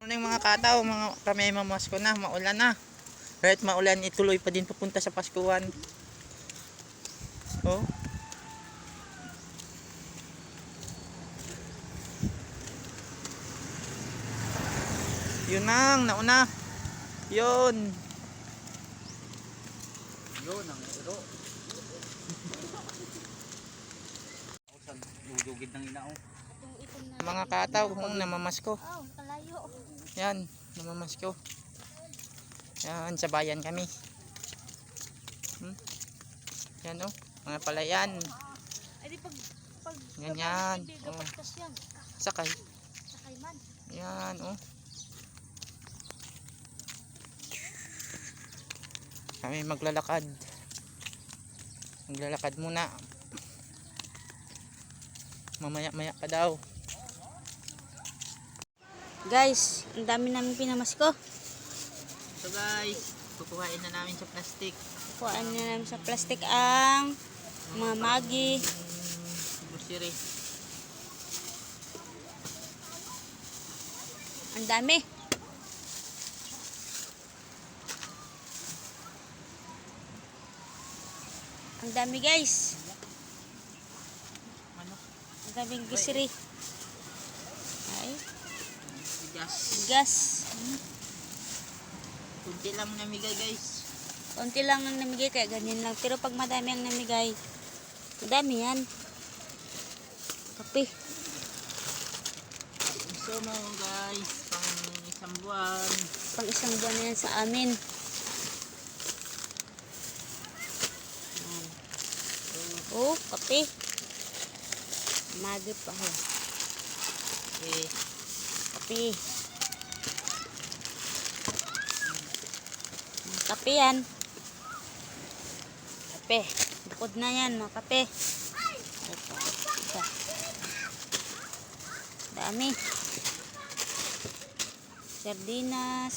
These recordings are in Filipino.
Ano yung mga kataw, mga kami mamasko na, maulan na. Kahit maulan, ituloy pa din papunta sa Paskuhan. Oh. Yun ang nauna. Yun. Yun ang ero. Lugugid ng inao. Mga kataw, namamasko. Oh, kalayo. Yan, namamasko. Yan, sa bayan kami. Yan oh, mga palayan. Ay di pag Ganyan. Oh. pagkas yan. Sakay. Sakay man. Yan oh. Kami maglalakad. Maglalakad muna. Mamaya-maya pa daw. Guys, ang dami namin pinamasko. So guys, kukuhain na namin sa plastic. Kuhaan na namin sa plastic ang mga magi. Grocery. Ang dami. Ang dami guys. Ano? Ang daming grocery. Ay, Bigas. gas. Kunti lang namigay guys. Konti lang ang namigay kaya ganyan lang. Pero pag madami ang namigay, madami yan. Kape. So mo guys, pang isang buwan. Pang isang buwan na yan sa amin. Yan. Oh, kape. Magi pa ho. Eh, Kape. Kape yan. Kape. Bukod na yan, mga kape. Ito. Ito. Dami. Sardinas.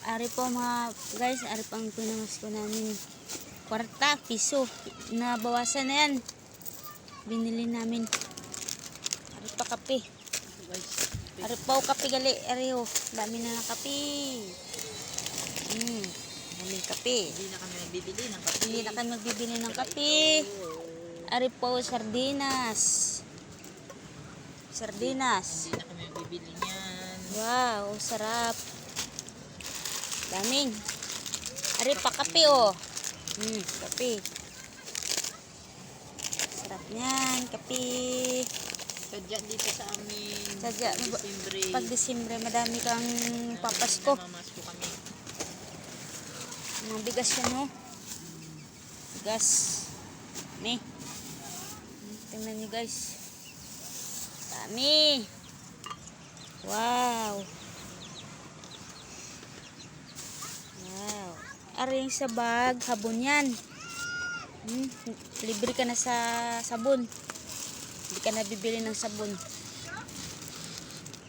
Ari po mga guys, ari pang pinamas ko namin. Kwarta, piso. Nabawasan na yan. Binili namin. Ari pa kape. guys. Ari pa kape gali. Ari ho. Dami na ng kape. Daming kape. Hindi na kami nagbibili ng kape. Hindi na kami magbibili ng kape. Ari po sardinas. Sardinas. Hindi na kami nagbibili niyan. Wow, sarap. Daming. Ari pa kape oh. Kape. Sarap niyan, kape. Sadya dito sa amin. Sadya, Disyembre. pag Disyembre, madami kang papasko. Namamasko kami. Mga bigas yan oh. Bigas. Ni. Tingnan nyo guys. Dami. Wow. Wow. Aring sa bag, habon yan. Libre ka na sa sabon. Hindi ka na bibili ng sabon.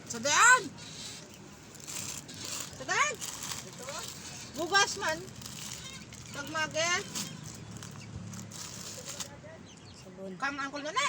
Sadyan! Sadyan! Bugas man. Pagmage. Sabon. Kam angkol na na.